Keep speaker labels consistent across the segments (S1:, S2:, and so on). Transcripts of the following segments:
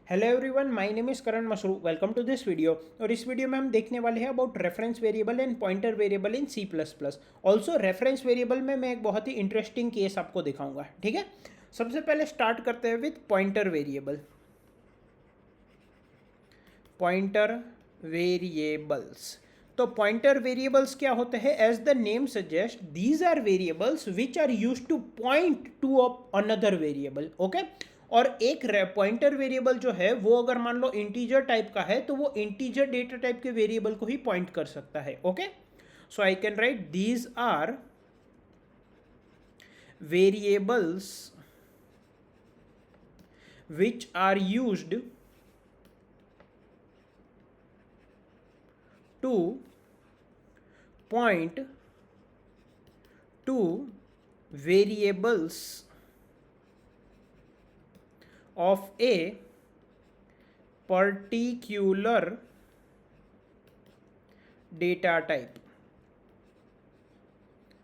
S1: Hello everyone, my name is Karan Masru. Welcome to this video. और इस वीडियो में हम देखने वाले हैं about reference variable and pointer variable in C plus plus. Also reference variable में मैं एक बहुत ही इंटरेस्टिंग केस आपको दिखाऊंगा। ठीक है, सबसे पहले स्टार्ट करते हैं with pointer variable. Pointer variables, तो पॉइंटर वेरिएबल्स क्या होते हैं? As the name suggest, these are variables which are use to point to another variable. Okay, और एक पॉइंटर वेरिएबल जो है वो अगर मान लो इंटीजर टाइप का है तो वो इंटीजर डेटा टाइप के वेरिएबल को ही पॉइंट कर सकता है। Okay, so I can write these are variables which are used to point to variables of a particular data type।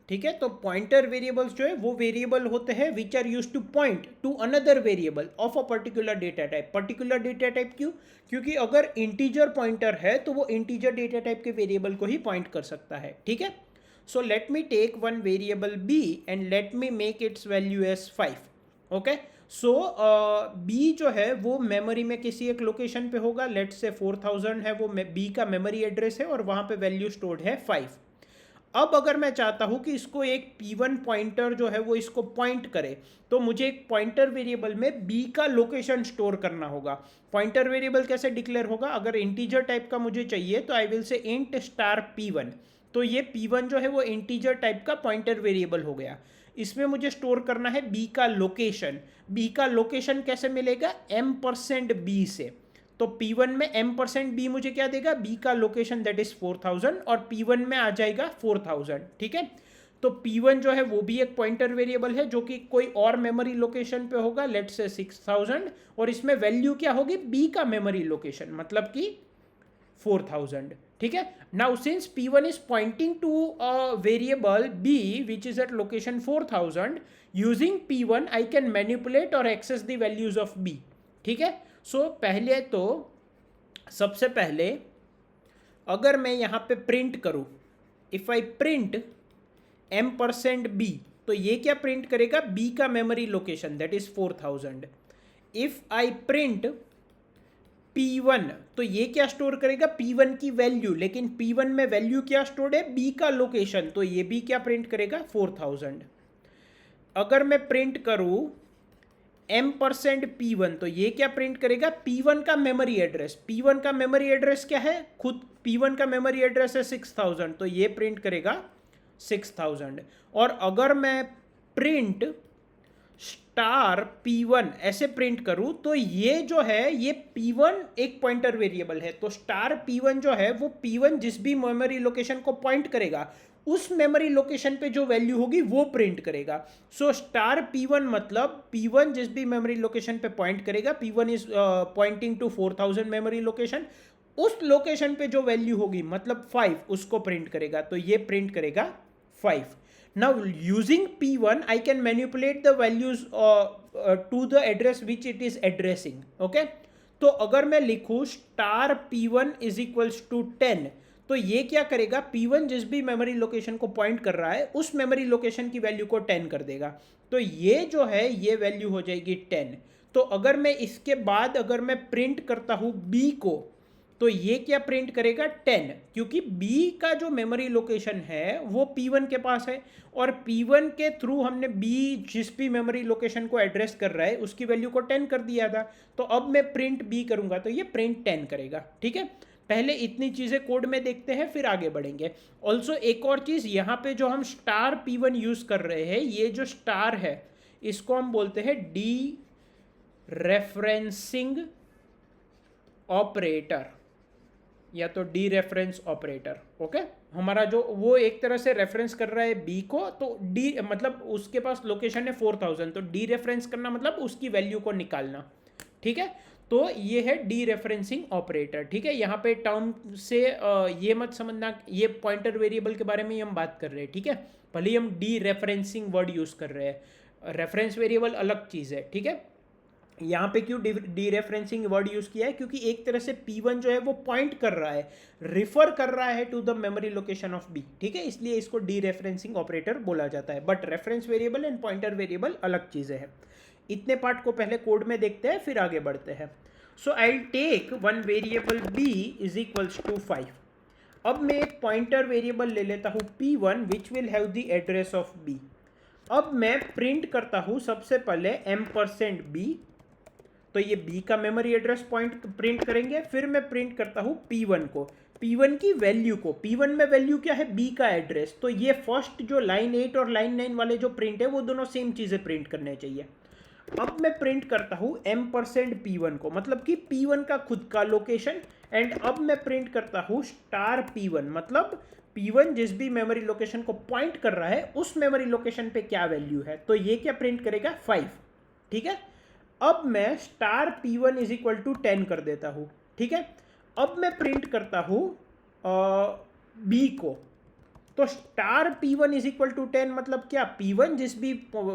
S1: ठीक है, तो पॉइंटर वेरिएबल्स जो है वो वेरिएबल होते हैं which are use to point to another variable of a particular data type. Particular data type क्यों? क्योंकि अगर इंटीजर पॉइंटर है तो वो इंटीजर डेटा टाइप के वेरिएबल को ही पॉइंट कर सकता है। ठीक है, so let me take one variable b and let me make its value as 5। Okay, so b जो है वो मेमोरी में किसी एक लोकेशन पे होगा। लेट्स से 4000 है वो b का मेमोरी एड्रेस है और वहां पे वैल्यू स्टोर्ड है 5। अब अगर मैं चाहता हूं कि इसको एक p1 पॉइंटर जो है वो इसको पॉइंट करे, तो मुझे एक पॉइंटर वेरिएबल में b का लोकेशन स्टोर करना होगा। पॉइंटर वेरिएबल कैसे डिक्लेयर होगा? अगर इंटीजर टाइप का मुझे चाहिए तो आई will say int star p1। तो ये p1 जो है वो इंटीजर टाइप का पॉइंटर वेरिएबल हो गया। इसमें मुझे स्टोर करना है b का लोकेशन। b का लोकेशन कैसे मिलेगा? m% b से। तो P1 में m%b मुझे क्या देगा? b का लोकेशन दैट इज 4000 और P1 में आ जाएगा 4000। ठीक है, तो P1 जो है वो भी एक पॉइंटर वेरिएबल है जो कि कोई और मेमोरी लोकेशन पे होगा, लेट्स से 6000, और इसमें वैल्यू क्या होगी? b का मेमोरी लोकेशन, मतलब कि 4000। ठीक है, now since P1 is pointing to a variable b which is at location 4000, using P1 I can manipulate or access the values of b। ठीक है, सो पहले तो सबसे पहले अगर मैं यहां पे प्रिंट करूं, इफ आई प्रिंट m%b, तो ये क्या प्रिंट करेगा? b का memory location that is 4000। If I print P1, तो ये क्या स्टोर करेगा? P1 की वैल्यू, लेकिन P1 में वैल्यू क्या स्टोर्ड है? b का लोकेशन, तो ये भी क्या प्रिंट करेगा? 4000। अगर मैं प्रिंट करूं m%p1, तो ये क्या प्रिंट करेगा? P1 का मेमोरी एड्रेस। P1 का मेमोरी एड्रेस क्या है? खुद P1 का मेमोरी एड्रेस है 6000, तो ये प्रिंट करेगा 6000। और अगर मैं प्रिंट स्टार P1 ऐसे प्रिंट करूं, तो ये जो है ये P1 एक पॉइंटर वेरिएबल है, तो स्टार P1 जो है वो P1 जिस भी मेमोरी लोकेशन को पॉइंट करेगा उस मेमोरी लोकेशन पे जो वैल्यू होगी वो प्रिंट करेगा। सो स्टार P1 मतलब P1 जिस भी मेमोरी लोकेशन पे पॉइंट करेगा, P1 is pointing to 4000 memory location, उस लोकेशन पे जो वैल्यू होगी मतलब 5, उसको प्रिंट करेगा। तो ये प्रिंट करेगा 5। Now using P1 I can manipulate the values to the address which it is addressing। okay, तो अगर मैं लिखूं star P1 is equals to 10, तो ये क्या करेगा? P1 जिस भी मेमोरी लोकेशन को पॉइंट कर रहा है उस मेमोरी लोकेशन की वैल्यू को 10 कर देगा। तो ये जो है ये वैल्यू हो जाएगी 10। तो अगर मैं इसके बाद अगर मैं प्रिंट करता हूं b को, तो ये क्या प्रिंट करेगा? 10, क्योंकि b का जो मेमोरी लोकेशन है वो P1 के पास है और P1 के थ्रू हमने b जिस भी मेमोरी लोकेशन को एड्रेस कर रहा है उसकी वैल्यू को 10 कर दिया था। तो अब मैं प्रिंट b करूंगा तो ये प्रिंट 10 करेगा। ठीक है, पहले इतनी चीजें कोड में देखते हैं फिर आगे बढ़ेंगे। ऑल्सो एक और चीज, यहाँ पे जो हम स्टार P1 यूज कर रहे हैं, ये जो स्टार है इसको हम बोलते हैं डी रेफरेंसिंग ऑपरेटर या तो डी रेफरेंस ऑपरेटर। ओके, हमारा जो वो एक तरह से रेफरेंस कर रहा है बी को, तो डी मतलब उसके पास लोकेशन है 4000, तो डी रेफरेंस करना मतलब उसकी वैल्यू को निकालना। ठीक है, तो ये है डी रेफरेंसिंग ऑपरेटर। ठीक है, यहाँ पे टर्म से ये मत समझना ये पॉइंटर वेरिएबल के बारे में ही हम बात कर रहे हैं। ठीक है, भले ही हम डी रेफरेंसिंग वर्ड यूज कर रहे हैं, रेफरेंस वेरिएबल अलग चीज है। ठीक है, यहाँ पे क्यों डीरेफरेंसिंग वर्ड यूज किया है, क्योंकि एक तरह से P1 जो है वो पॉइंट कर रहा है, रिफर कर रहा है to the memory location of B, ठीक है, इसलिए इसको डीरेफरेंसिंग ऑपरेटर बोला जाता है। But reference variable and pointer variable अलग चीजें हैं। इतने पार्ट को पहले कोड में देखते हैं, फिर आगे बढ़ते हैं। So I take one variable B is equals to 5। अब मैं एक पॉइंटर वेरिएबल ले लेता हूँ P1 which will have the address of B। अब मैं प्रिंट करता हूँ सबसे पहले %B, तो ये B का मेमोरी एड्रेस पॉइंट प्रिंट करेंगे। फिर मैं प्रिंट करता हूँ P1 को, P1 की वैल्यू को। P1 में वैल्यू क्या है, B का एड्रेस। तो ये फर्स्ट जो लाइन 8 और लाइन 9 वाले जो प्रिंट है वो दोनों सेम चीज़ें प्रिंट करने चाहिए। अब मैं प्रिंट करता हूँ %P1 को, मतलब कि P1 का खुद का लोकेशन। एंड अब मैं प्रिंट करता हूँ $P1, मतलब P1 जिस भी मेमोरी लोकेशन को पॉइंट कर रहा है उस मेमोरी लोकेशन पे क्या वैल्यू है। तो ये क्या प्रिंट करेगा, 5, ठीक है। अब मैं $P1 इज इक्वल टू 10 कर देता हूँ, ठीक है। अब मैं प्रिंट करता हूँ B को, तो $P1 इज इक्वल टू 10 मतलब क्या, P1 जिस भी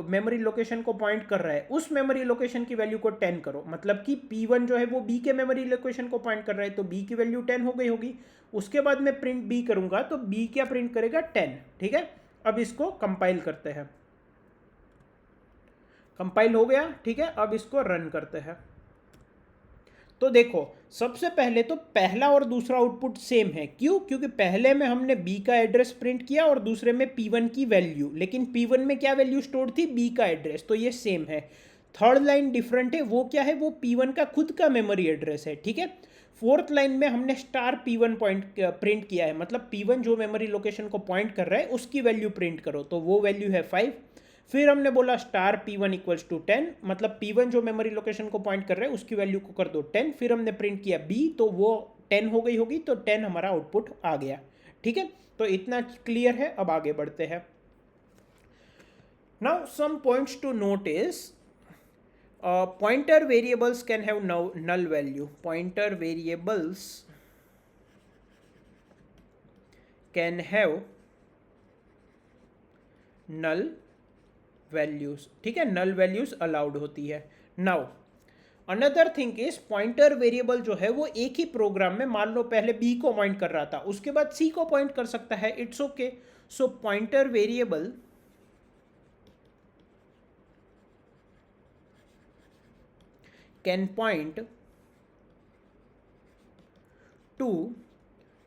S1: मेमोरी लोकेशन को पॉइंट कर रहा है उस मेमोरी लोकेशन की वैल्यू को 10 करो, मतलब कि P1 जो है वो B के मेमोरी लोकेशन को पॉइंट कर रहा है, तो B की वैल्यू 10 हो गई होगी। उसके बाद मैं प्रिंट B करूंगा तो B क्या प्रिंट करेगा, 10, ठीक है। अब इसको कंपाइल करते हैं, कंपाइल हो गया, ठीक है। अब इसको रन करते हैं। तो देखो सबसे पहले तो पहला और दूसरा आउटपुट सेम है, क्यों, क्योंकि पहले में हमने B का एड्रेस प्रिंट किया और दूसरे में P1 की वैल्यू, लेकिन P1 में क्या वैल्यू स्टोर थी, B का एड्रेस, तो ये सेम है। थर्ड लाइन डिफरेंट है, वो क्या है, वो P1 का खुद का मेमोरी एड्रेस है, ठीक है। फोर्थ लाइन में हमने $P1 प्रिंट किया है, मतलब P1 जो मेमोरी लोकेशन को पॉइंट कर रहा है उसकी वैल्यू प्रिंट करो, तो वो वैल्यू है 5। फिर हमने बोला $P1 इक्वल्स टू 10, मतलब P1 जो मेमोरी लोकेशन को पॉइंट कर रहा है उसकी वैल्यू को कर दो 10। फिर हमने प्रिंट किया B, तो वो 10 हो गई होगी, तो 10 हमारा आउटपुट आ गया, ठीक है। तो इतना क्लियर है। अब आगे बढ़ते हैं। Now some points to note is pointer variables can have null value. Pointer variables can have null values, ठीक है, null values allowed होती है। Now another thing is pointer variable जो है वो एक ही प्रोग्राम में, मान लो पहले B को पॉइंट कर रहा था, उसके बाद C को पॉइंट कर सकता है, it's okay. So pointer variable can point to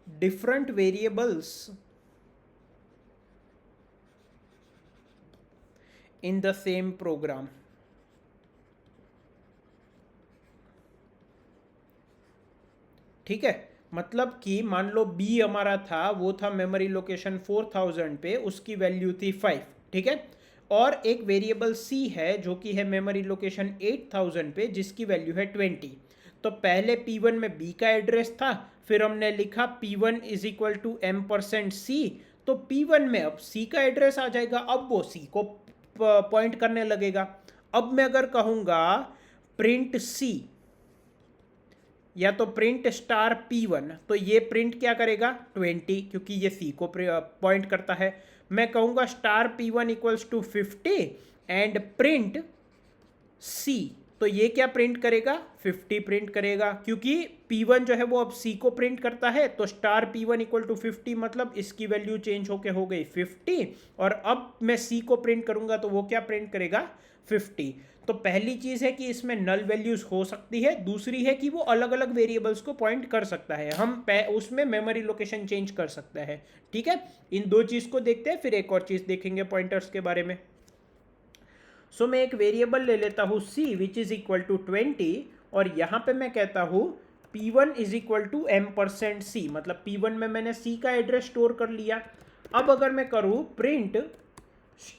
S1: different variables in the same program, ठीक है। मतलब कि मान लो B हमारा था, वो था मेमोरी लोकेशन 4000 पे, उसकी वैल्यू थी 5, ठीक है। और एक वेरिएबल C है जो कि है मेमोरी लोकेशन 8000 पे, जिसकी वैल्यू है 20। तो पहले P1 में B का एड्रेस था, फिर हमने लिखा P1 is equal to $C, तो P1 में अब C का एड्रेस आ जाएगा, अब वो C को पॉइंट करने लगेगा। अब मैं अगर कहूँगा प्रिंट C या तो प्रिंट $P1, तो ये प्रिंट क्या करेगा, 20, क्योंकि ये C को पॉइंट करता है। मैं कहूँगा $P1 equals to 50 and print C, तो ये क्या प्रिंट करेगा, 50 प्रिंट करेगा, क्योंकि P1 जो है वो अब C को प्रिंट करता है। तो $P1 इक्वल टू 50, मतलब इसकी वैल्यू चेंज होके हो गई 50, और अब मैं C को प्रिंट करूँगा तो वो क्या प्रिंट करेगा, 50। तो पहली चीज़ है कि इसमें नल वैल्यूज हो सकती है, दूसरी है कि वो अलग अलग वेरिएबल्स को पॉइंट कर सकता है, हम उसमें मेमोरी लोकेशन चेंज कर सकता है, ठीक है। इन दो चीज़ को देखते हैं, फिर एक और चीज़ देखेंगे पॉइंटर्स के बारे में। सो मैं एक वेरिएबल ले लेता हूँ C which is equal to 20, और यहाँ पे मैं कहता हूँ P1 is equal to %C, मतलब P1 में मैंने C का एड्रेस स्टोर कर लिया। अब अगर मैं करूँ प्रिंट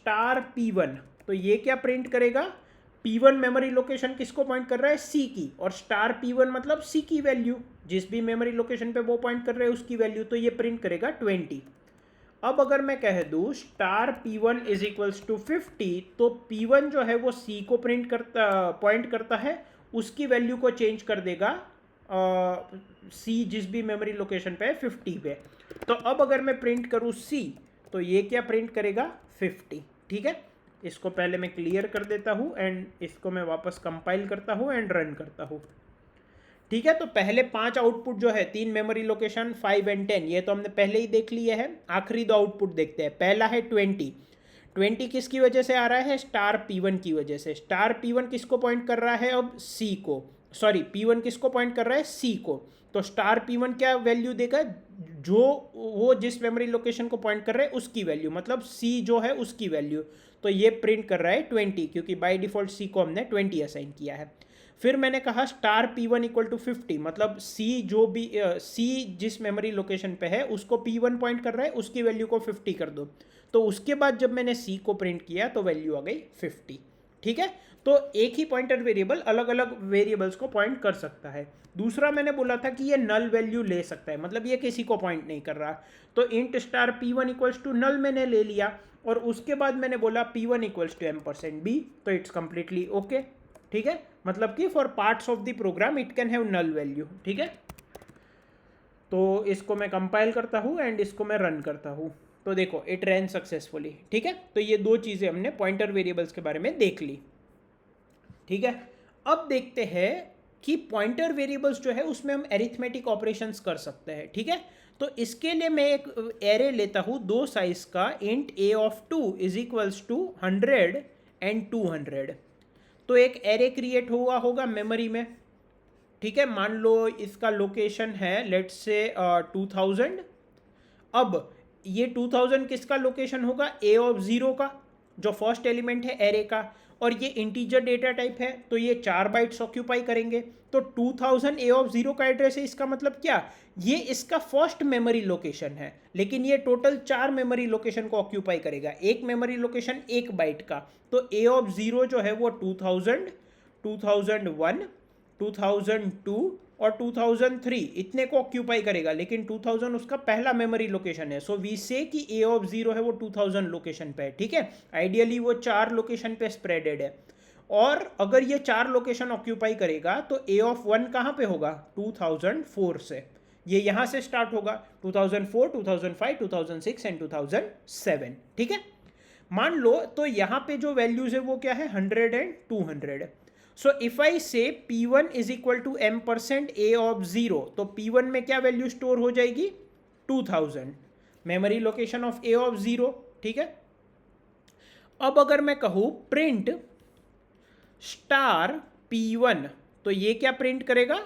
S1: $P1, तो ये क्या प्रिंट करेगा, P1 मेमोरी लोकेशन किसको पॉइंट कर रहा है, C की, और $P1 मतलब C की वैल्यू, जिस भी मेमोरी लोकेशन पे वो पॉइंट कर रहे हैं उसकी वैल्यू, तो ये प्रिंट करेगा 20। अब अगर मैं कह दूँ $P1 इज इक्वल्स टू 50, तो P1 जो है वो C को पॉइंट करता है, उसकी वैल्यू को चेंज कर देगा C जिस भी मेमोरी लोकेशन पे है 50 पे। तो अब अगर मैं प्रिंट करूँ C, तो ये क्या प्रिंट करेगा, 50, ठीक है। इसको पहले मैं क्लियर कर देता हूँ एंड इसको मैं वापस कंपाइल करता हूँ एंड रन करता हूँ। ठीक है, तो पहले 5 आउटपुट जो है 3 मेमोरी लोकेशन 5 एंड 10 ये तो हमने पहले ही देख लिए हैं। आखिरी 2 आउटपुट देखते हैं। पहला है 20 किसकी वजह से आ रहा है? स्टार P1 की वजह से। स्टार P1 किसको पॉइंट कर रहा है? अब C को, सॉरी P1 किसको पॉइंट कर रहा है? C को। तो स्टार P1 क्या वैल्यू देगा? जो वो जिस मेमोरी लोकेशन को पॉइंट कर रहा है उसकी वैल्यू, मतलब C जो है उसकी वैल्यू। तो ये प्रिंट कर रहा है 20, क्योंकि बाय डिफॉल्ट C को हमने 20 असाइन किया है। फिर मैंने कहा स्टार P1 इक्वल टू 50, मतलब C जो भी C जिस मेमोरी लोकेशन पे है उसको P1 पॉइंट कर रहा है, उसकी वैल्यू को 50 कर दो। तो उसके बाद जब मैंने C को प्रिंट किया तो वैल्यू आ गई 50। ठीक है, तो एक ही पॉइंटर वेरिएबल अलग अलग वेरिएबल्स को पॉइंट कर सकता है। दूसरा मैंने बोला था कि ये नल वैल्यू ले सकता है, मतलब ये किसी को पॉइंट नहीं कर रहा। तो int star P1 equals to null मैंने ले लिया, और उसके बाद मैंने बोला P1 इक्वल्स टू m%b, तो इट्स कंप्लीटली ओके। ठीक है, मतलब कि for parts of the program it can have null value. ठीक है, तो इसको मैं कंपाइल करता हूँ एंड इसको मैं रन करता हूँ। तो देखो इट रन सक्सेसफुली। ठीक है, तो ये 2 चीज़ें हमने पॉइंटर वेरिएबल्स के बारे में देख ली। ठीक है, अब देखते हैं कि पॉइंटर वेरिएबल्स जो है उसमें हम एरिथमेटिक ऑपरेशंस कर सकते हैं। ठीक है, तो इसके लिए मैं एक एरे लेता हूँ 2 साइज का, int a of 2 is equals to 100 and 200। तो एक एरे क्रिएट हुआ होगा मेमोरी में। ठीक है, मान लो इसका लोकेशन है लेट्स से 2000। अब ये 2000 किसका लोकेशन होगा? a ऑफ 0 का, जो फर्स्ट एलिमेंट है एरे का, और ये इंटीजर डेटा टाइप है तो ये 4 बाइट्स ऑक्यूपाई करेंगे। तो 2000 a ऑफ 0 का एड्रेस है, इसका मतलब क्या? ये इसका फर्स्ट मेमोरी लोकेशन है, लेकिन ये टोटल 4 मेमोरी लोकेशन को ऑक्यूपाई करेगा। एक मेमोरी लोकेशन 1 बाइट का, तो a ऑफ 0 जो है वो 2000, 2001, 2002 और 2003 इतने को ऑक्यूपाई करेगा, लेकिन 2000 उसका पहला मेमोरी लोकेशन है। सो वी से कि a ऑफ 0 है वो 2000 लोकेशन पे है। ठीक है, आइडियली वो 4 लोकेशन पे स्प्रेडेड है, और अगर ये 4 लोकेशन ऑक्यूपाई करेगा तो a ऑफ 1 कहाँ पे होगा? 2004 से। ये यहाँ से स्टार्ट होगा 2004, 2005, 2006 एंड 2007। ठीक है, मान लो तो यहाँ पे जो वैल्यूज है वो क्या है? 100 and 200। So if I say P1 is equal to m% a of 0, तो P1 में क्या वैल्यू स्टोर हो जाएगी? 2000, memory location of a of 0। ठीक है, अब अगर मैं कहूँ प्रिंट स्टार P1, तो ये क्या प्रिंट करेगा?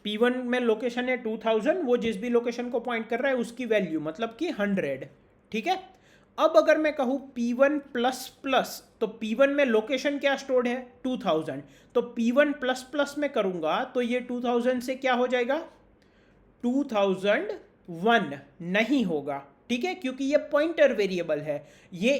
S1: P1 में लोकेशन है 2000, वो जिस भी लोकेशन को पॉइंट कर रहा है उसकी वैल्यू, मतलब कि 100। ठीक है, अब अगर मैं कहूँ P1 प्लस प्लस, तो P1 में लोकेशन क्या स्टोर्ड है? 2000, तो P1 प्लस प्लस में करूंगा तो ये 2000 से क्या हो जाएगा? 2001 नहीं होगा। ठीक है, क्योंकि ये पॉइंटर वेरिएबल है, ये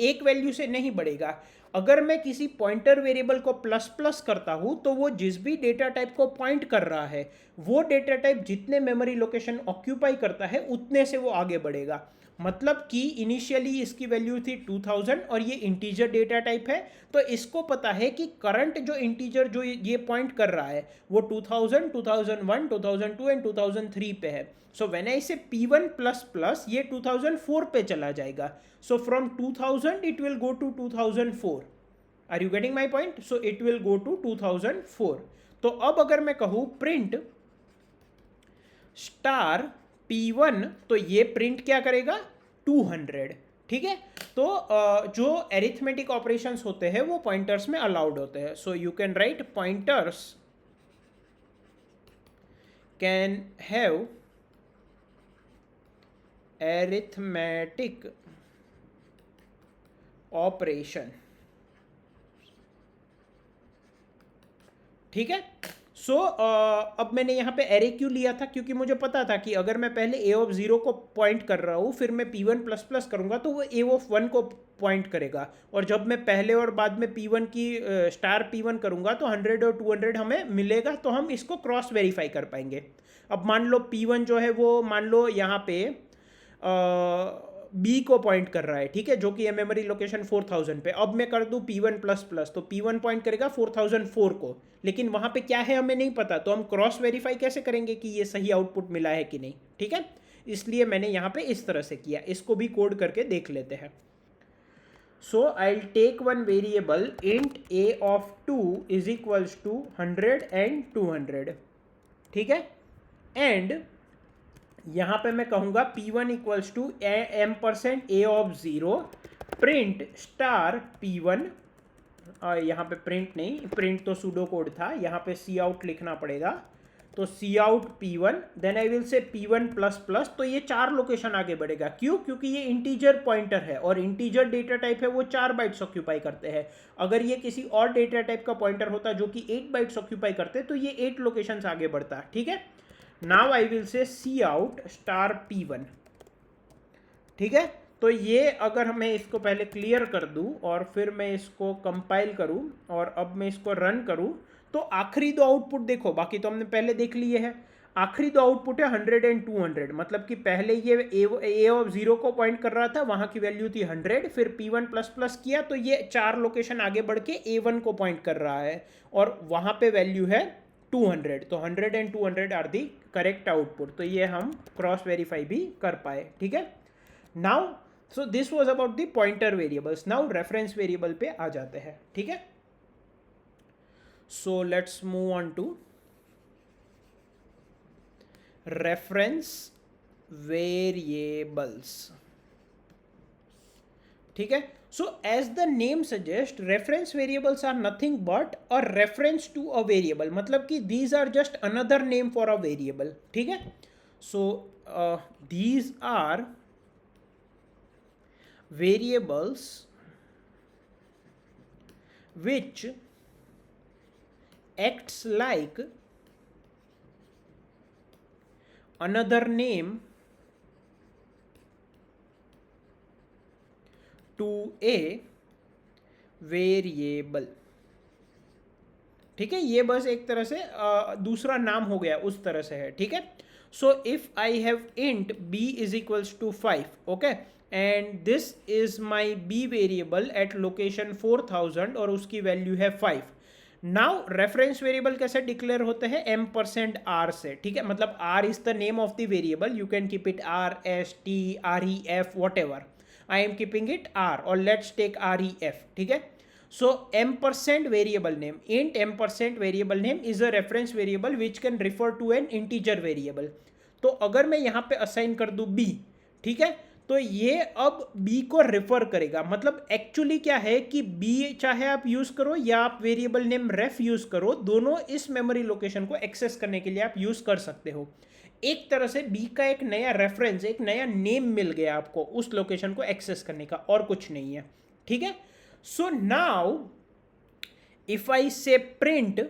S1: एक वैल्यू से नहीं बढ़ेगा। अगर मैं किसी पॉइंटर वेरिएबल को प्लस प्लस करता हूं तो वो जिस भी डेटा टाइप को पॉइंट कर रहा है वो डेटा टाइप जितने मेमोरी लोकेशन ऑक्यूपाई करता है उतने से वो आगे बढ़ेगा। मतलब कि इनिशियली इसकी वैल्यू थी 2000 और ये इंटीजर डेटा टाइप है, तो इसको पता है कि करंट जो इंटीजर जो ये पॉइंट कर रहा है वो 2000, 2001, 2002 एंड 2003 पे है। So when I say P1 plus plus, ये 2004 पे चला जाएगा। So from 2000 it will go to 2004। Are you getting my point? So it will go to 2004। तो अब अगर मैं कहूँ प्रिंट स्टार P1, तो ये प्रिंट क्या करेगा? 200। ठीक है, तो जो एरिथमेटिक ऑपरेशंस होते हैं वो पॉइंटर्स में अलाउड होते हैं। So you can write pointers can have arithmetic operation. ठीक है, सो अब मैंने यहाँ पे एरे क्यों लिया था? क्योंकि मुझे पता था कि अगर मैं पहले a ऑफ 0 को पॉइंट कर रहा हूँ फिर मैं P1 प्लस प्लस करूँगा तो वो a ऑफ 1 को पॉइंट करेगा, और जब मैं पहले और बाद में P1 की स्टार P1 करूँगा तो 100 और 200 हमें मिलेगा, तो हम इसको क्रॉस वेरीफाई कर पाएंगे। अब मान लो P1 जो है वो मान लो यहाँ पे B को पॉइंट कर रहा है। ठीक है, जो कि है मेमोरी लोकेशन 4000 पे। अब मैं कर दूं P1 प्लस प्लस, तो P1 पॉइंट करेगा 4004 को, लेकिन वहाँ पे क्या है हमें नहीं पता, तो हम क्रॉस वेरीफाई कैसे करेंगे कि ये सही आउटपुट मिला है कि नहीं? ठीक है, इसलिए मैंने यहाँ पे इस तरह से किया। इसको भी कोड करके देख लेते हैं। So I'll take one variable int a of 2 is equals to 100 and 200. ठीक है, एंड यहाँ पे मैं कहूँगा p1 equals to m% a of 0 print star p1. यहाँ पे प्रिंट नहीं, प्रिंट तो सूडो कोड था, यहाँ पे सी आउट लिखना पड़ेगा. तो cout p1, then I will say p1 plus plus. तो ये 4 लोकेशन आगे बढ़ेगा. क्यों? क्योंकि ये इंटीजर पॉइंटर है और इंटीजर डेटा टाइप है, वो 4 बाइट्स ऑक्यूपाई करते हैं. अगर ये किसी और डेटा टाइप का पॉइंटर होता जो कि 8 बाइट्स ऑक्यूपाई करते तो ये 8 लोकेशन आगे बढ़ता. ठीक है, नाउ आई विल से सी आउट स्टार p1. ठीक है, तो ये अगर मैं इसको पहले क्लियर कर दूं और फिर मैं इसको कंपाइल करूं और अब मैं इसको रन करूं, तो आखिरी दो आउटपुट देखो, बाकी तो हमने पहले देख लिए हैं. आखिरी दो आउटपुट है 100 एंड 200, मतलब कि पहले ये ए ऑफ 0 को पॉइंट कर रहा था, वहां की वैल्यू थी 100, फिर p1 प्लस प्लस किया तो ये 4 लोकेशन आगे बढ़ के a1 को पॉइंट कर रहा है और वहां पे वैल्यू है 200. तो 100 and 200 are the correct output. तो ये हम क्रॉस वेरीफाई भी कर पाए. ठीक है, now so this was about the pointer variables. Now reference variable पे आ जाते हैं. ठीक है, so let's move on to reference variables. ठीक है, so as the name suggests, reference variables are nothing but a reference to a variable. मतलब कि these are just another name for a variable. ठीक है, so these are variables which acts like another name to a variable. ठीक है, ये बस एक तरह से दूसरा नाम हो गया, उस तरह से है. ठीक है, so if I have int b is equals to 5, okay, and this is my b variable at location 4000 और उसकी वैल्यू है 5. नाउ रेफरेंस वेरिएबल कैसे डिक्लेयर होते हैं? m%r से. ठीक है, मतलब r is the name of the variable, you can keep it r, s, t, ref, whatever. I am keeping it r, or let's take ref. ठीक है, so m% variable name, int m% variable name is a reference variable which can refer to an integer variable. तो अगर मैं यहाँ पे assign कर दूँ b, ठीक है, तो ये अब b को रेफर करेगा. मतलब एक्चुअली क्या है कि b चाहे आप यूज करो या आप वेरिएबल नेम रेफ यूज करो, दोनों इस मेमोरी लोकेशन को एक्सेस करने के लिए आप यूज कर सकते हो. एक तरह से b का एक नया रेफरेंस, एक नया नेम मिल गया आपको उस लोकेशन को एक्सेस करने का, और कुछ नहीं है. ठीक है, so now if I say print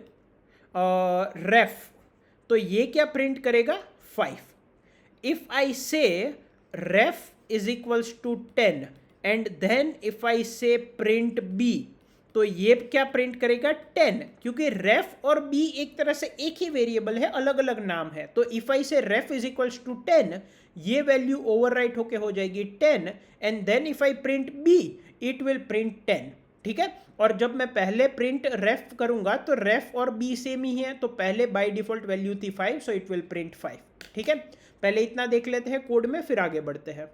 S1: ref, तो ये क्या प्रिंट करेगा? 5. If I say ref is equals to 10 and then if I say print b, तो ये क्या प्रिंट करेगा? 10, क्योंकि रेफ और b एक तरह से एक ही वेरिएबल है, अलग अलग नाम है. तो if I say ref is equals to 10, ये वैल्यू ओवरराइट होके हो जाएगी 10, and then if I print b it will print 10. ठीक है, और जब मैं पहले प्रिंट रेफ करूंगा तो रेफ और b सेम ही है, तो पहले बाय डिफॉल्ट वैल्यू थी 5, सो इट विल प्रिंट 5. ठीक है, पहले इतना देख लेते हैं कोड में, फिर आगे बढ़ते हैं.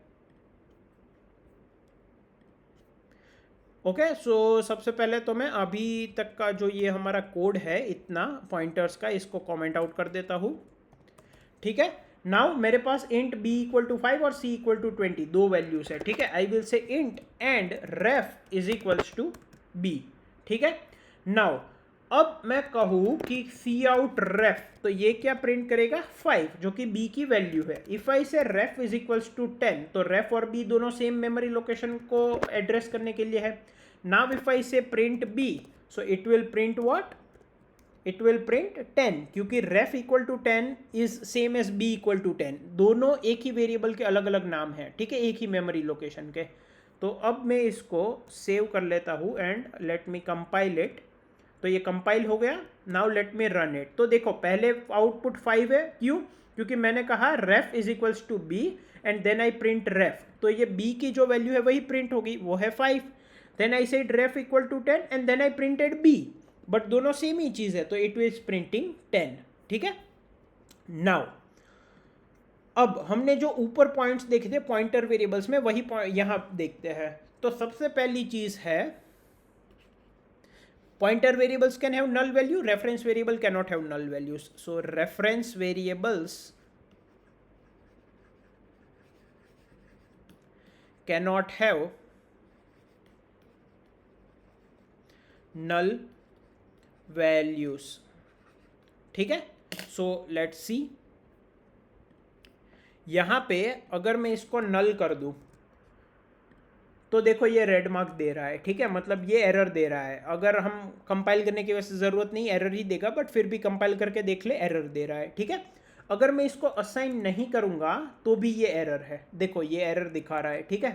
S1: ओके, सो सबसे पहले तो मैं अभी तक का जो ये हमारा कोड है इतना पॉइंटर्स का, इसको कमेंट आउट कर देता हूँ. ठीक है, नाउ मेरे पास इंट b इक्वल टू 5 और c इक्वल टू 20 दो वैल्यूज है. ठीक है, I will say int and ref is equals to b. ठीक है, नाउ अब मैं कहूँ कि सी आउट रेफ, तो ये क्या प्रिंट करेगा? 5, जो कि b की वैल्यू है. If I say ref is equals to 10, तो रेफ और b दोनों सेम मेमोरी लोकेशन को एड्रेस करने के लिए है. Now if I say print b, so it will print what? It will print 10, क्योंकि ref equal to 10 is same as b equal to 10. दोनों एक ही वेरिएबल के अलग अलग नाम हैं. ठीक है, एक ही मेमोरी लोकेशन के. तो अब मैं इसको सेव कर लेता हूँ and let me compile it. तो ये कंपाइल हो गया. Now let me run it. तो देखो पहले आउटपुट 5 है. क्यों? क्योंकि मैंने कहा ref is equals to b and then I print ref, तो ये b की जो वैल्यू है वही प्रिंट होगी, वो है 5. Then I said ref equal to 10 and then I printed b, but दोनों सेम ही चीज है, तो इट इज प्रिंटिंग 10. ठीक है, नाउ अब हमने जो ऊपर पॉइंट्स देखे थे पॉइंटर वेरिएबल्स में, वही यहाँ देखते हैं. तो सबसे पहली चीज है pointer variables can have null value, reference variable cannot have null values. So reference variables cannot have null values. ठीक है, सो लेट्स सी, यहां पे अगर मैं इसको नल कर दूं तो देखो ये रेड मार्क दे रहा है, ठीक है, मतलब ये एरर दे रहा है। अगर हम कंपाइल करने की वजह से ज़रूरत नहीं, एरर ही देगा, बट फिर भी कंपाइल करके देख ले, एरर दे रहा है, ठीक है। अगर मैं इसको असाइन नहीं करूंगा तो भी ये एरर है, देखो ये एरर दिखा रहा है, ठीक है।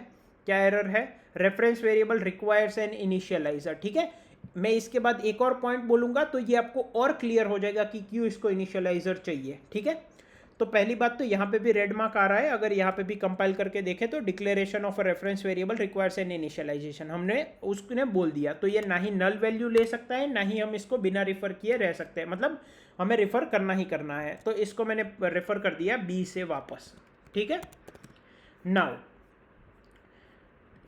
S1: क्या एरर है? Reference variable requires N initialiser, ठीक है। मैं इसके बाद एक और पॉइंट बोलूंगा तो ये आपको और क्लियर हो जाएगा कि क्यों इसको इनिशियलाइजर चाहिए, ठीक है। तो पहली बात तो यहाँ पे भी रेड मार्क आ रहा है, अगर यहाँ पे भी कंपाइल करके देखें तो declaration of a reference variable requires an initialization, हमने उसने बोल दिया, तो ये ना ही नल वैल्यू ले सकता है, ना ही हम इसको बिना रिफर किए रह सकते हैं, मतलब हमें रिफर करना ही करना है। तो इसको मैंने रेफर कर दिया बी से वापस, ठीक है। नाउ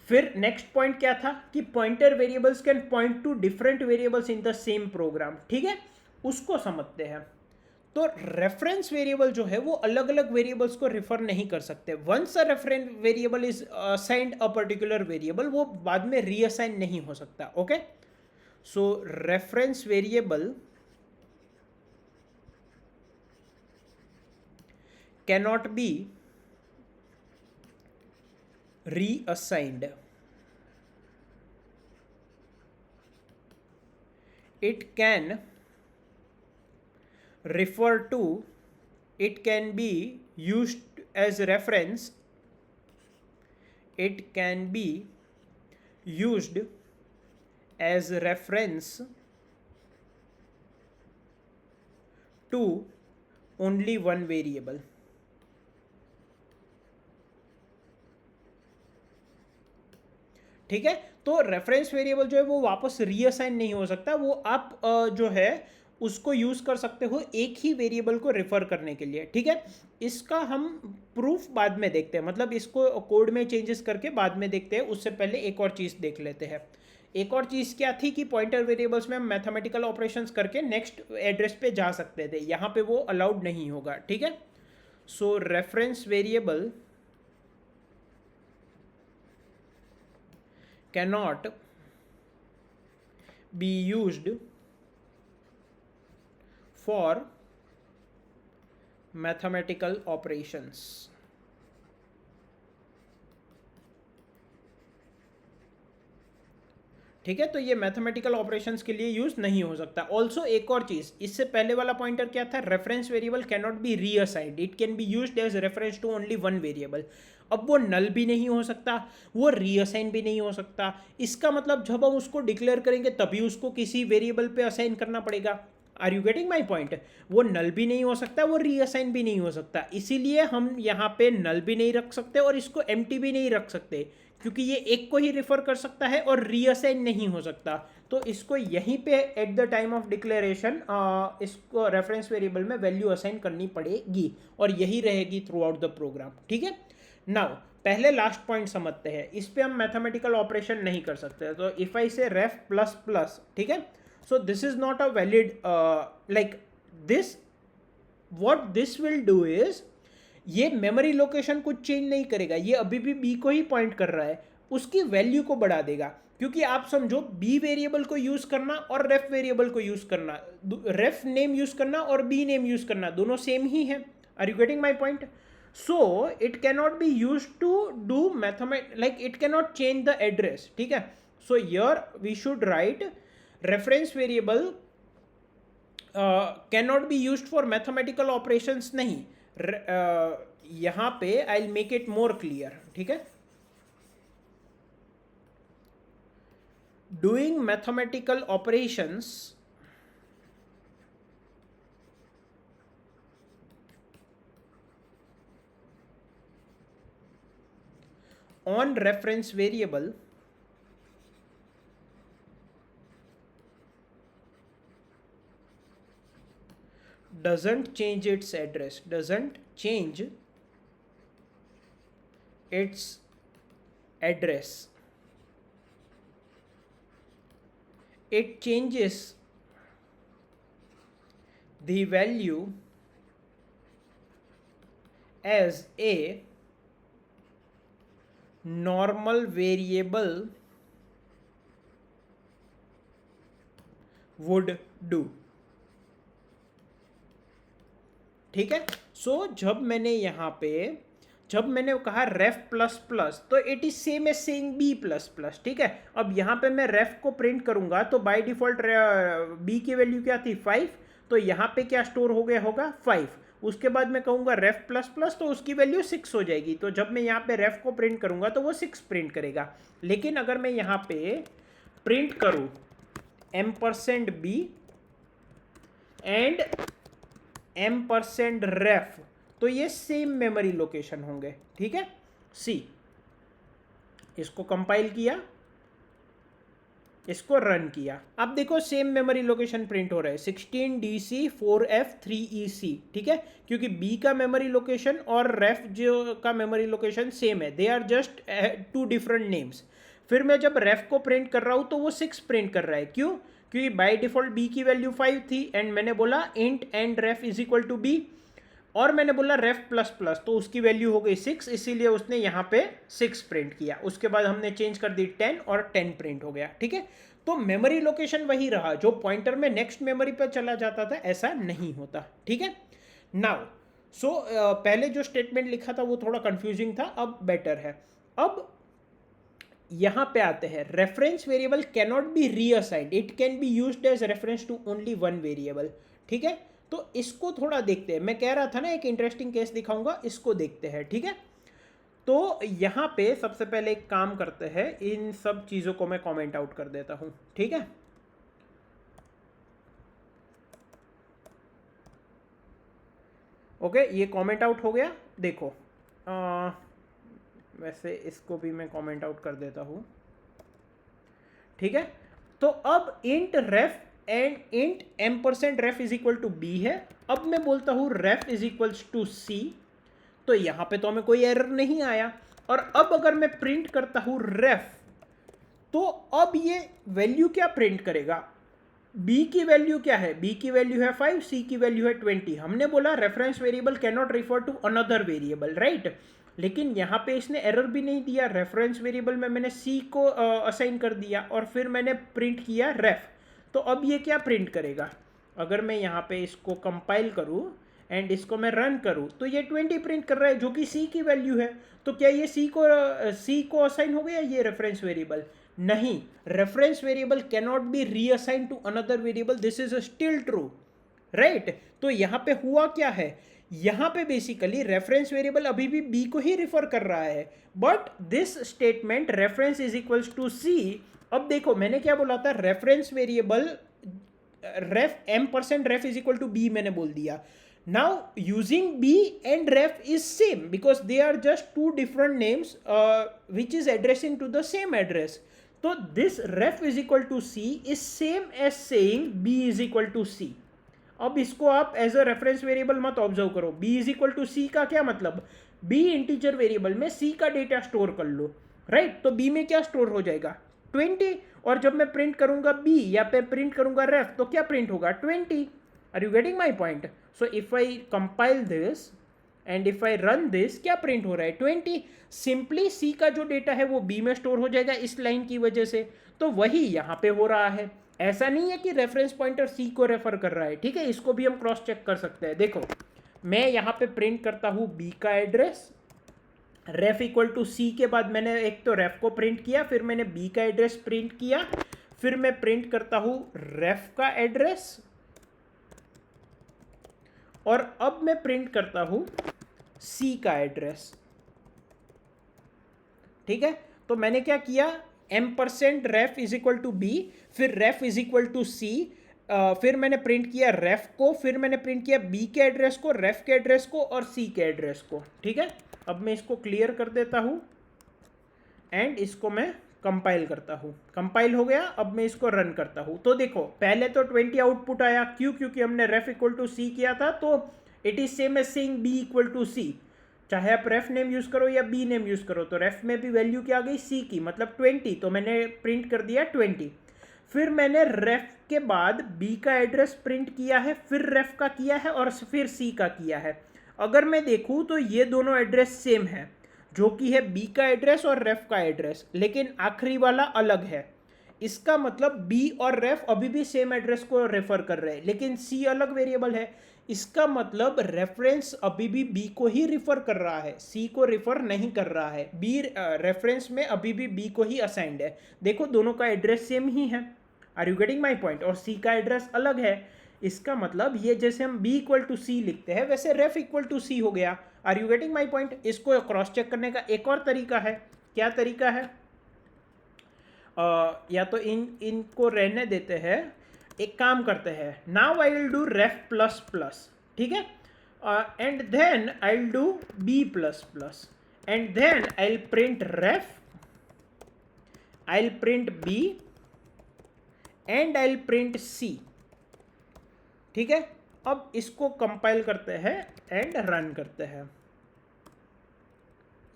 S1: फिर नेक्स्ट पॉइंट क्या था कि pointer variables can point two different variables in the same programme, ठीक है, उसको समझते हैं। तो रेफरेंस वेरिएबल जो है वो अलग अलग वेरिएबल्स को रिफर नहीं कर सकते। Once a reference variable is assigned a particular variable, वो बाद में रीअसाइन नहीं हो सकता, okay. So reference variable cannot be reassigned. It can refer to, it can be used as reference, it can be used as reference to only one variable. ठीक है, तो reference variable जो है वो वापस रीअसाइन नहीं हो सकता, वो आप जो है उसको यूज कर सकते हो एक ही वेरिएबल को रेफर करने के लिए, ठीक है। इसका हम प्रूफ बाद में देखते हैं, मतलब इसको कोड में चेंजेस करके बाद में देखते हैं, उससे पहले एक और चीज देख लेते हैं। एक और चीज क्या थी कि पॉइंटर वेरिएबल्स में हम मैथमेटिकल ऑपरेशंस करके नेक्स्ट एड्रेस पे जा सकते थे, यहाँ पे वो अलाउड नहीं होगा, ठीक है। So reference variable cannot be used for mathematical operations. ठीक है, तो ये मैथमेटिकल ऑपरेशंस के लिए यूज नहीं हो सकता। ऑल्सो एक और चीज, इससे पहले वाला पॉइंटर क्या था? Reference variable can not be reassigned, it can be used as reference to only one variable. अब वो नल भी नहीं हो सकता, वो रीअसाइन भी नहीं हो सकता। इसका मतलब जब हम उसको डिक्लेयर करेंगे तभी उसको किसी वेरिएबल पे असाइन करना पड़ेगा। Are you getting my point? वो नल भी नहीं हो सकता, वो रीअसाइन भी नहीं हो सकता, इसीलिए हम यहाँ पे नल भी नहीं रख सकते और इसको एम्प्टी भी नहीं रख सकते, क्योंकि ये एक को ही रिफर कर सकता है और रीअसाइन नहीं हो सकता। तो इसको यहीं पे at the time of declaration इसको रेफरेंस वेरिएबल में वैल्यू असाइन करनी पड़ेगी और यही रहेगी थ्रू आउट द प्रोग्राम, ठीक है। नाउ पहले लास्ट पॉइंट समझते हैं, इस पे हम मैथमेटिकल ऑपरेशन नहीं कर सकते। तो if I say ref plus plus, ठीक है, so this is not a valid like this, what this will do is, ये मेमोरी लोकेशन कुछ चेंज नहीं करेगा, ये अभी भी बी को ही पॉइंट कर रहा है, उसकी वैल्यू को बढ़ा देगा। क्योंकि आप समझो बी वेरिएबल को यूज करना और रेफ वेरिएबल को यूज करना, रेफ नेम यूज करना और बी नेम यूज करना दोनों सेम ही है। Are you getting my point? So it cannot be use to do math, like it cannot change the address, ठीक है। So here we should write reference variable cannot be use for mathematical operations नहीं, यहां पे I will make it more clear, ठीक है। Doing mathematical operations on reference variable doesn't change its address, doesn't change its address, it changes the value as a normal variable would do. ठीक है. सो जब मैंने कहा रेफ प्लस प्लस, तो it is same as saying b plus plus. ठीक है. अब यहाँ पे मैं रेफ को प्रिंट करूंगा तो बाय डिफॉल्ट बी की वैल्यू क्या थी 5, तो यहाँ पे क्या स्टोर हो गया होगा 5. उसके बाद मैं कहूँगा रेफ प्लस प्लस तो उसकी वैल्यू 6 हो जाएगी. तो जब मैं यहाँ पे रेफ को प्रिंट करूँगा तो वो 6 प्रिंट करेगा. लेकिन अगर मैं यहाँ पे प्रिंट करूँ %b एंड %ref, तो ये सेम मेमोरी लोकेशन होंगे. ठीक है. सी, इसको कंपाइल किया, इसको रन किया. अब देखो सेम मेमोरी लोकेशन प्रिंट हो रहा है 16DC4F3EC. ठीक है. क्योंकि B का मेमोरी लोकेशन और रेफ जो का मेमोरी लोकेशन सेम है. They are just 2 different names. फिर मैं जब रेफ को प्रिंट कर रहा हूं तो वो 6 प्रिंट कर रहा है. क्यों? क्योंकि बाय डिफॉल्ट B की वैल्यू 5 थी एंड मैंने बोला int and ref is equal to B, और मैंने बोला रेफ प्लस प्लस तो उसकी वैल्यू हो गई 6, इसीलिए उसने यहाँ पे 6 प्रिंट किया. उसके बाद हमने चेंज कर दी 10 और 10 प्रिंट हो गया. ठीक है. तो मेमोरी लोकेशन वही रहा. जो पॉइंटर में नेक्स्ट मेमोरी पर चला जाता था ऐसा नहीं होता. ठीक है. नाउ पहले जो स्टेटमेंट लिखा था वो थोड़ा कंफ्यूजिंग था, अब बेटर है. अब यहाँ पे आते हैं. Reference variable can not be reassigned, it can be used as reference to only one variable. ठीक है. तो इसको थोड़ा देखते हैं. मैं कह रहा था ना एक इंटरेस्टिंग केस दिखाऊंगा, इसको देखते हैं. ठीक है. तो यहाँ पे सबसे पहले एक काम करते हैं, इन सब चीज़ों को मैं कमेंट आउट कर देता हूँ. ठीक है. ओके, ये कमेंट आउट हो गया. देखो वैसे इसको भी मैं कमेंट आउट कर देता हूँ. ठीक है. तो अब int ref and int %ref is equal to b है. अब मैं बोलता हूँ ref is equals to c, तो यहाँ पे तो हमें कोई एरर नहीं आया. और अब अगर मैं प्रिंट करता हूँ ref, तो अब ये वैल्यू क्या प्रिंट करेगा? b की वैल्यू क्या है? b की वैल्यू है 5, c की वैल्यू है 20. हमने बोला reference variable can not refer to another variable, right. लेकिन यहाँ पे इसने एरर भी नहीं दिया. रेफरेंस वेरिएबल में मैंने c को असाइन कर दिया और फिर मैंने प्रिंट किया ref. तो अब ये क्या प्रिंट करेगा? अगर मैं यहाँ पे इसको कंपाइल करूँ एंड इसको मैं रन करूँ तो ये 20 प्रिंट कर रहा है जो कि c की वैल्यू है. तो क्या ये c को असाइन हो गया ये रेफरेंस वेरिएबल? नहीं. Reference variable can not be reassign to another variable, this is still true, right. तो यहाँ पे हुआ क्या है? यहाँ पे बेसिकली रेफरेंस वेरिएबल अभी भी b को ही रिफर कर रहा है, but this statement reference is equals to c. अब देखो मैंने क्या बोला था, reference variable %ref is equal to b मैंने बोल दिया. Now using b and ref is same because they are just 2 different names which is addressing to the same address. तो this ref is equal to c is same as saying b is equal to c. अब इसको आप as अ reference variable मत observe करो. b is equal to c का क्या मतलब? b integer variable में c का डेटा स्टोर कर लो, राइट. तो b में क्या स्टोर हो जाएगा? 20. और जब मैं प्रिंट करूंगा b या पे प्रिंट करूंगा ref तो क्या प्रिंट होगा? 20. Are you getting my point? So if I compile this and if I run this, क्या प्रिंट हो रहा है? 20. सिंपली c का जो डेटा है वो b में स्टोर हो जाएगा इस लाइन की वजह से. तो वही यहाँ पे हो रहा है. ऐसा नहीं है कि रेफरेंस पॉइंटर c को रेफर कर रहा है. ठीक है. इसको भी हम क्रॉस चेक कर सकते हैं. देखो मैं यहाँ पे प्रिंट करता हूँ b का address, ref equal to c के बाद मैंने एक तो रेफ को प्रिंट किया, फिर मैंने b का एड्रेस प्रिंट किया, फिर मैं प्रिंट करता हूँ रेफ का एड्रेस, और अब मैं प्रिंट करता हूँ c का एड्रेस. ठीक है. तो मैंने क्या किया? %ref is equal to b, फिर ref is equal to c, फिर मैंने प्रिंट किया रेफ को, फिर मैंने प्रिंट किया b के एड्रेस को, रेफ के एड्रेस को और c के एड्रेस को. ठीक है. अब मैं इसको क्लियर कर देता हूँ एंड इसको मैं कंपाइल करता हूँ. कंपाइल हो गया. अब मैं इसको रन करता हूँ. तो देखो पहले तो 20 आउटपुट आया. क्यों? क्योंकि हमने रेफ इक्वल टू c किया था. तो it is same as saying b equal to c. चाहे आप रेफ नेम यूज करो या b नेम यूज करो, तो रेफ में भी वैल्यू क्या आ गई? c की, मतलब 20. तो मैंने प्रिंट कर दिया 20. फिर मैंने रेफ के बाद बी का एड्रेस प्रिंट किया है, फिर रेफ का किया है और फिर सी का किया है। अगर मैं देखूँ तो ये दोनों एड्रेस सेम है, जो कि है बी का एड्रेस और रेफ का एड्रेस, लेकिन आखिरी वाला अलग है। इसका मतलब बी और रेफ अभी भी सेम एड्रेस को रेफर कर रहे हैं, लेकिन सी अलग वेरिएबल है। इसका मतलब रेफरेंस अभी भी बी को ही रिफर कर रहा है, सी को रिफर नहीं कर रहा है। बी रेफरेंस में अभी भी बी को ही असाइंड है। देखो दोनों का एड्रेस सेम ही है, are you getting my point? और सी का एड्रेस अलग है। इसका मतलब ये जैसे हम बी इक्वल टू सी लिखते हैं वैसे रेफ इक्वल टू सी हो गया। Are you getting my point? इसको क्रॉस चेक करने का एक और तरीका है। क्या तरीका है? या तो इनको रहने देते हैं, एक काम करते हैं, now I will do ref plus plus, ठीक है, and then I will do b plus plus, and then I will print ref, I will print b and I will print c. ठीक है, अब इसको कंपाइल करते हैं and run करते हैं।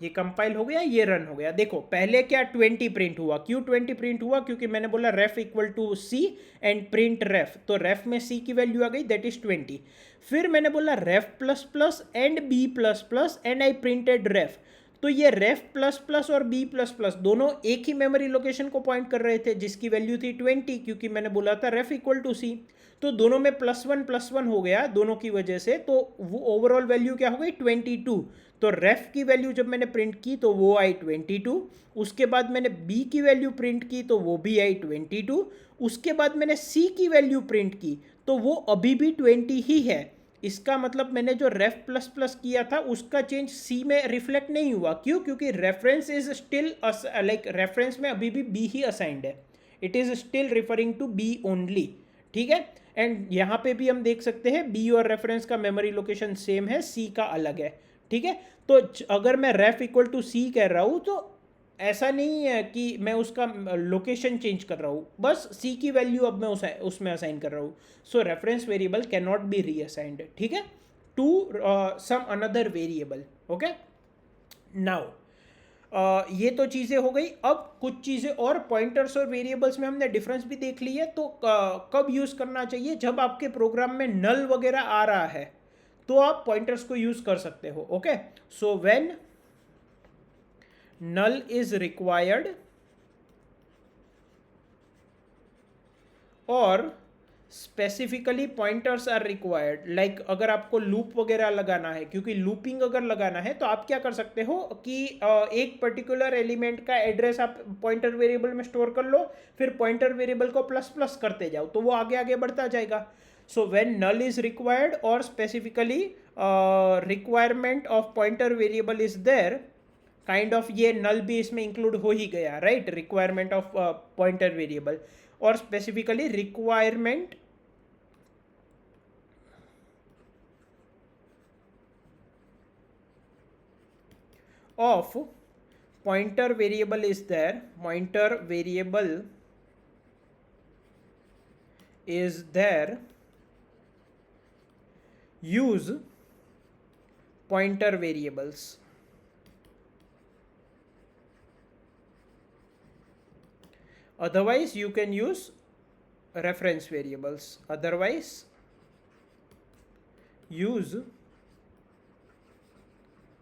S1: ये कंपाइल हो गया, ये रन हो गया। देखो पहले क्या 20 प्रिंट हुआ, क्यों 20 प्रिंट हुआ? क्योंकि मैंने बोला ref equal to c and print ref, तो रेफ में सी की वैल्यू आ गई, दैट इज 20। फिर मैंने बोला ref plus plus and b plus plus and I printed ref, तो ये रेफ प्लस प्लस और बी प्लस प्लस दोनों एक ही मेमोरी लोकेशन को पॉइंट कर रहे थे, जिसकी वैल्यू थी 20, क्योंकि मैंने बोला था रेफ इक्वल टू सी। तो दोनों में प्लस वन हो गया दोनों की वजह से, तो वो ओवरऑल वैल्यू क्या हो गई 22। तो रेफ की वैल्यू जब मैंने प्रिंट की तो वो आई 22, उसके बाद मैंने बी की वैल्यू प्रिंट की तो वो भी आई 22, उसके बाद मैंने सी की वैल्यू प्रिंट की तो वो अभी भी 20 ही है। इसका मतलब मैंने जो रेफ प्लस प्लस किया था उसका चेंज सी में रिफ्लेक्ट नहीं हुआ। क्यों? क्योंकि reference is still like reference में अभी भी बी ही असाइंड है, it is still referring to B only. ठीक है, एंड यहाँ पे भी हम देख सकते हैं बी और रेफरेंस का मेमोरी लोकेशन सेम है, सी का अलग है। ठीक है, तो अगर मैं रेफ इक्वल टू सी कह रहा हूँ तो ऐसा नहीं है कि मैं उसका लोकेशन चेंज कर रहा हूँ, बस सी की वैल्यू अब मैं उसमें असाइन कर रहा हूँ। So reference variable can not be reassigned, ठीक है, to some another variable. Okay, now ये तो चीज़ें हो गई। अब कुछ चीज़ें और पॉइंटर्स और वेरिएबल्स में हमने डिफरेंस भी देख ली है। तो कब यूज़ करना चाहिए? जब आपके प्रोग्राम में नल वगैरह आ रहा है तो आप पॉइंटर्स को यूज़ कर सकते हो। Okay, so when null is required और specifically pointers are required, like अगर आपको लूप वगैरह लगाना है, क्योंकि लूपिंग अगर लगाना है तो आप क्या कर सकते हो कि एक पर्टिकुलर एलिमेंट का एड्रेस आप पॉइंटर वेरिएबल में स्टोर कर लो, फिर पॉइंटर वेरिएबल को प्लस प्लस करते जाओ तो वो आगे आगे बढ़ता जाएगा। So when null is required और specifically requirement of pointer variable is there, kind of ये नल भी इसमें इंक्लूड हो ही गया, right, requirement of pointer variable, और specifically requirement of pointer variable is there, pointer variable is there, use pointer variables। Otherwise you can use reference variables, otherwise use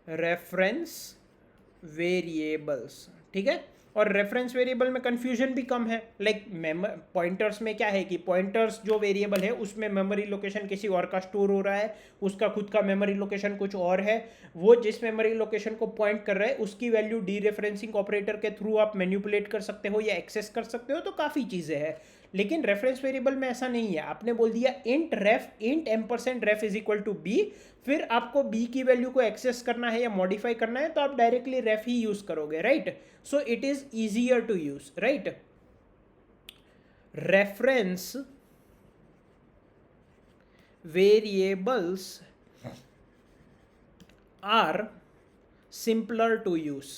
S1: reference variables। ठीक है, और reference variable में confusion भी कम है। Like pointers में क्या है कि पॉइंटर्स जो वेरिएबल है उसमें मेमोरी लोकेशन किसी और का स्टोर हो रहा है, उसका खुद का मेमोरी लोकेशन कुछ और है, वो जिस मेमोरी लोकेशन को पॉइंट कर रहा है उसकी वैल्यू डी रेफरेंसिंग ऑपरेटर के थ्रू आप मैनिपुलेट कर सकते हो या एक्सेस कर सकते हो, तो काफ़ी चीज़ें हैं। लेकिन रेफरेंस वेरिएबल में ऐसा नहीं है, आपने बोल दिया int ref, int ampersand ref is equal to B, फिर आपको बी की वैल्यू को एक्सेस करना है या मॉडिफाई करना है तो आप डायरेक्टली रेफ ही यूज करोगे, right. So it is easier to use, right. Reference variables are simpler to use.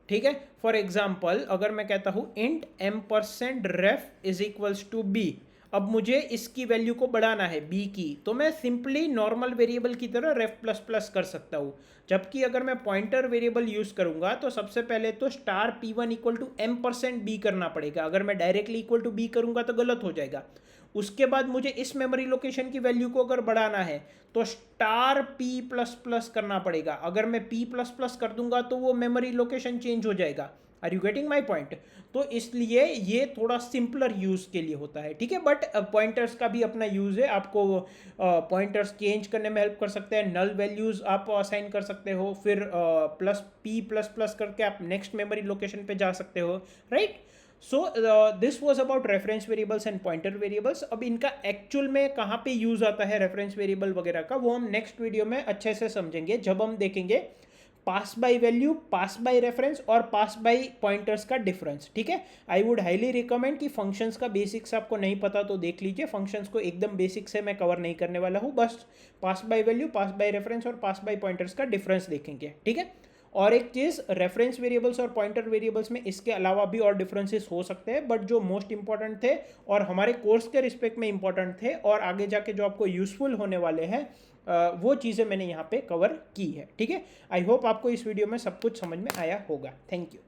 S1: ठीक है, फॉर एग्जाम्पल अगर मैं कहता हूं int ampersand ref is equals to B, अब मुझे इसकी वैल्यू को बढ़ाना है बी की, तो मैं सिंपली नॉर्मल वेरिएबल की तरह रेफ प्लस प्लस कर सकता हूँ। जबकि अगर मैं पॉइंटर वेरिएबल यूज़ करूँगा तो सबसे पहले तो star P one equal to m%b करना पड़ेगा। अगर मैं डायरेक्टली इक्वल टू बी करूँगा तो गलत हो जाएगा। उसके बाद मुझे इस मेमोरी लोकेशन की वैल्यू को अगर बढ़ाना है तो स्टार पी प्लस प्लस करना पड़ेगा। अगर मैं पी प्लस प्लस कर दूंगा तो वो मेमोरी लोकेशन चेंज हो जाएगा। Are you getting my point? तो इसलिए ये थोड़ा सिंपलर यूज़ के लिए होता है, ठीक है। बट पॉइंटर्स का भी अपना यूज़ है, आपको पॉइंटर्स चेंज करने में हेल्प कर सकते हैं, नल वैल्यूज़ आप असाइन कर सकते हो, फिर प्लस पी प्लस प्लस करके आप नेक्स्ट मेमोरी लोकेशन पे जा सकते हो, right. So this was about reference variables and pointer variables. अब इनका एक्चुअल में कहाँ पे यूज़ आता है रेफरेंस वेरिएबल वगैरह का, वो हम नेक्स्ट वीडियो में अच्छे से समझेंगे जब हम देखेंगे pass by value, pass by reference और पास बाय पॉइंटर्स का डिफरेंस, ठीक है। आई वुड हाईली रिकमेंड कि फंक्शंस का बेसिक्स आपको नहीं पता तो देख लीजिए, फंक्शंस को एकदम बेसिक से मैं कवर नहीं करने वाला हूँ, बस pass by value, pass by reference और पास बाय पॉइंटर्स का डिफरेंस देखेंगे, ठीक है। और एक चीज़, रेफरेंस वेरिएबल्स और पॉइंटर वेरिएबल्स में इसके अलावा भी और डिफरेंसेस हो सकते हैं, बट जो मोस्ट इंपॉर्टेंट थे और हमारे कोर्स के रिस्पेक्ट में इंपॉर्टेंट थे और आगे जाके जो आपको यूजफुल होने वाले हैं, वो चीज़ें मैंने यहाँ पे कवर की है, ठीक है। आई होप आपको इस वीडियो में सब कुछ समझ में आया होगा। Thank you.